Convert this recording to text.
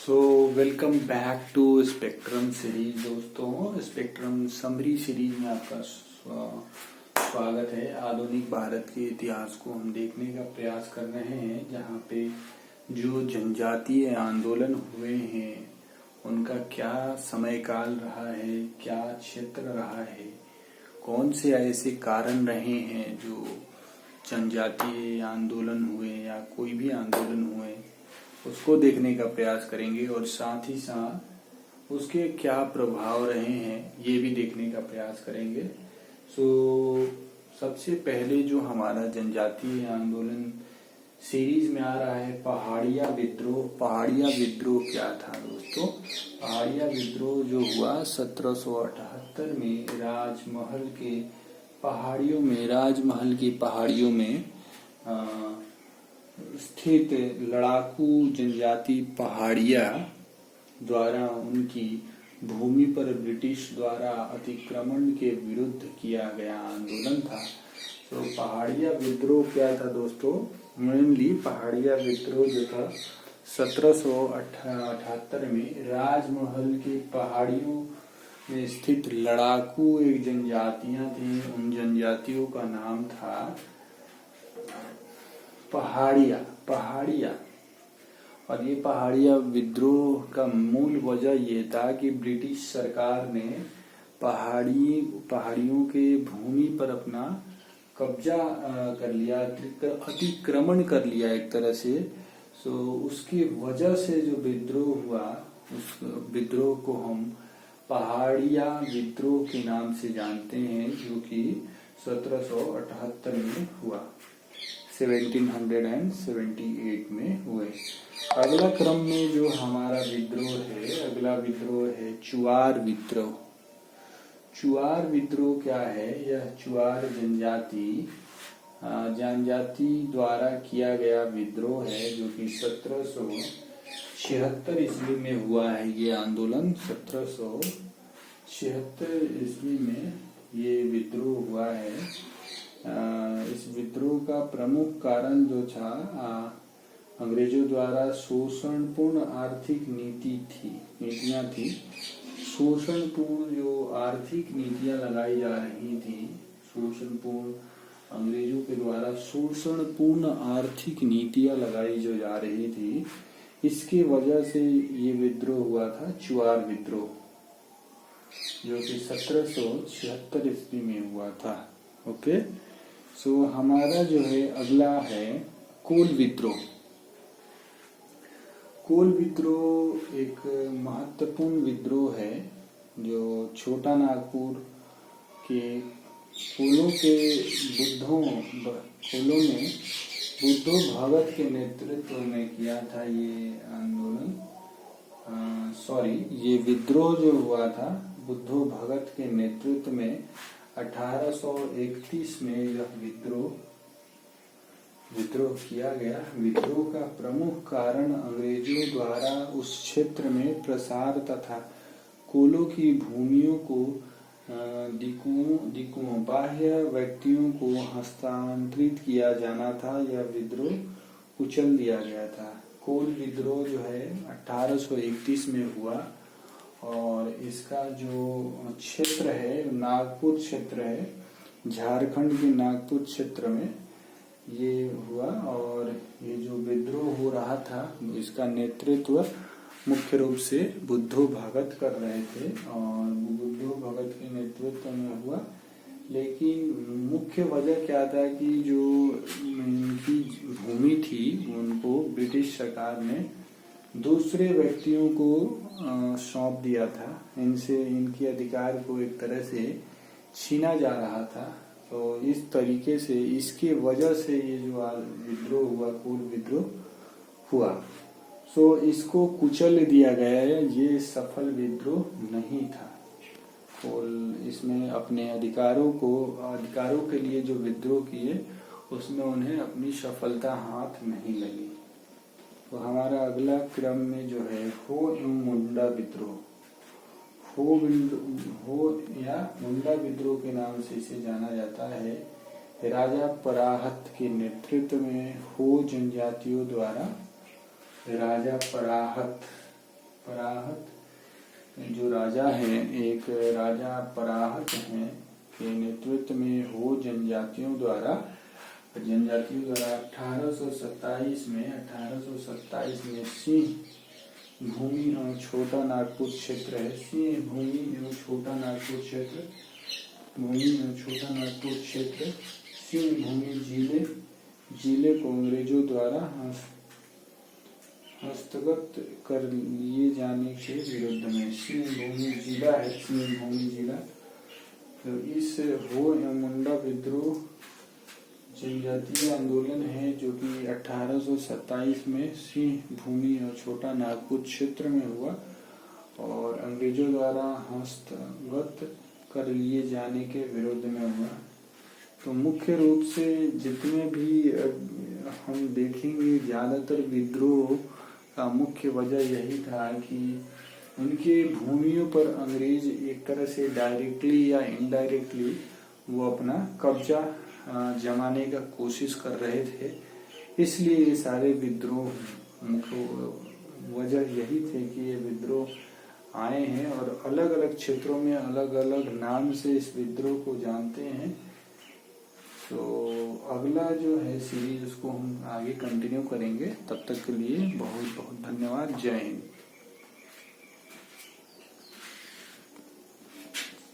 So welcome back to spectrum series. दोस्तों, spectrum summary series में आपका स्वागत है। आधुनिक भारत के इतिहास को हम देखने का प्रयास कर रहे हैं, जहाँ पे जो जनजातीय आंदोलन हुए हैं उनका क्या समय काल रहा है, क्या क्षेत्र रहा है, कौन से ऐसे कारण रहे हैं जो जनजातीय आंदोलन हुए या कोई भी आंदोलन हुए, उसको देखने का प्रयास करेंगे और साथ ही साथ उसके क्या प्रभाव रहे हैं ये भी देखने का प्रयास करेंगे। सबसे पहले जो हमारा जनजातीय आंदोलन सीरीज में आ रहा है पहाड़िया विद्रोह। पहाड़िया विद्रोह क्या था दोस्तों? पहाड़िया विद्रोह जो हुआ 1778 में राजमहल के पहाड़ियों में स्थित लड़ाकू जनजाति पहाड़िया द्वारा उनकी भूमि पर ब्रिटिश द्वारा अतिक्रमण के विरुद्ध किया गया आंदोलन था। तो पहाड़िया विद्रोह क्या था दोस्तों? मेनली पहाड़िया विद्रोह जो था 1778 में राजमहल के पहाड़ियों में स्थित लड़ाकू एक जनजातियां थी। उन जनजातियों का नाम था पहाड़िया। और ये पहाड़िया विद्रोह का मूल वजह ये था कि ब्रिटिश सरकार ने पहाड़ियों के भूमि पर अपना कब्जा कर लिया, अतिक्रमण कर लिया एक तरह से। उसकी वजह से जो विद्रोह हुआ, उस विद्रोह को हम पहाड़िया विद्रोह के नाम से जानते हैं, जो कि 1778 में हुआ, 1778 में हुए। अगला क्रम में जो हमारा अगला विद्रोह है चुआर विद्रोह। चुआर विद्रोह क्या है? यह चुआर जनजाति द्वारा किया गया विद्रोह है, जो कि 1776 ईस्वी में हुआ है। ये आंदोलन 1776 ईस्वी में ये विद्रोह हुआ है। इस विद्रोह का प्रमुख कारण जो था अंग्रेजों द्वारा शोषणपूर्ण आर्थिक नीतियां थी। शोषणपूर्ण जो आर्थिक नीतियां लगाई जा रही थी, अंग्रेजों के द्वारा शोषणपूर्ण आर्थिक नीतियां लगाई जो जा रही थी, इसके वजह से ये विद्रोह हुआ था, चुआर विद्रोह, जो कि 1776 ईस्वी में हुआ था। ओके। हमारा जो है अगला है कोल विद्रोह। कोल विद्रोह एक महत्वपूर्ण विद्रोह है, जो छोटा नागपुर के कोलों ने बुद्धो भगत के नेतृत्व में किया था ये आंदोलन। ये विद्रोह जो हुआ था बुद्धो भगत के नेतृत्व में 1831 में यह विद्रोह किया गया। विद्रोह का प्रमुख कारण अंग्रेजों द्वारा उस क्षेत्र में प्रसार तथा कोलों की भूमियों को बाह्य व्यक्तियों को हस्तांतरित किया जाना था। यह विद्रोह कुचल दिया गया था। कोल विद्रोह जो है 1831 में हुआ और इसका जो क्षेत्र है नागपुर क्षेत्र है, झारखंड के नागपुर क्षेत्र में ये हुआ। और ये जो विद्रोह हो रहा था इसका नेतृत्व मुख्य रूप से बुद्धो भगत कर रहे थे और बुद्धो भगत के नेतृत्व में हुआ। लेकिन मुख्य वजह क्या था कि जो इनकी भूमि थी उनको ब्रिटिश सरकार ने दूसरे व्यक्तियों को सौंप दिया था। इनके अधिकार को एक तरह से छीना जा रहा था। तो इस तरीके से इसके वजह से ये जो विद्रोह हुआ, कोल विद्रोह हुआ, इसको कुचल दिया गया है। ये सफल विद्रोह नहीं था। इसमें अपने अधिकारों के लिए जो विद्रोह किए उसमें उन्हें अपनी सफलता हाथ नहीं लगी। तो हमारा अगला क्रम में जो है हो एवं मुंडा विद्रोह। हो या मुंडा विद्रोह के नाम से इसे जाना जाता है। राजा पराहत के नेतृत्व में हो जनजातियों द्वारा राजा पराहत पराहत जो राजा है, एक राजा पराहत हैं के नेतृत्व में हो जनजातियों द्वारा 1827 में सिंह भूमि एवं छोटा नागपुर क्षेत्र है। सिंह भूमि एवं छोटा नागपुर क्षेत्र, सिंह भूमि जिले को अंग्रेजों द्वारा हस्तगत कर लिए जाने के विरुद्ध में। सिंह भूमि जिला है, सिंह भूमि जिला। तो इस हो एवं मुंडा विद्रोह जनजातीय आंदोलन है जो कि 1827 में सिंह भूमि और छोटा नागपुर क्षेत्र में हुआ और अंग्रेजों द्वारा हस्तगत कर लिए जाने के विरोध में हुआ। तो मुख्य रूप से जितने भी हम देखेंगे, ज्यादातर विद्रोह का मुख्य वजह यही था कि उनके भूमियों पर अंग्रेज एक तरह से डायरेक्टली या इनडायरेक्टली वो अपना कब्जा जमाने का कोशिश कर रहे थे। इसलिए ये सारे विद्रोह, मुख्य वजह यही थे कि ये विद्रोह आए हैं और अलग अलग क्षेत्रों में अलग अलग नाम से इस विद्रोह को जानते हैं। तो अगला जो है सीरीज उसको हम आगे कंटिन्यू करेंगे। तब तक के लिए बहुत बहुत धन्यवाद। जय हिंद।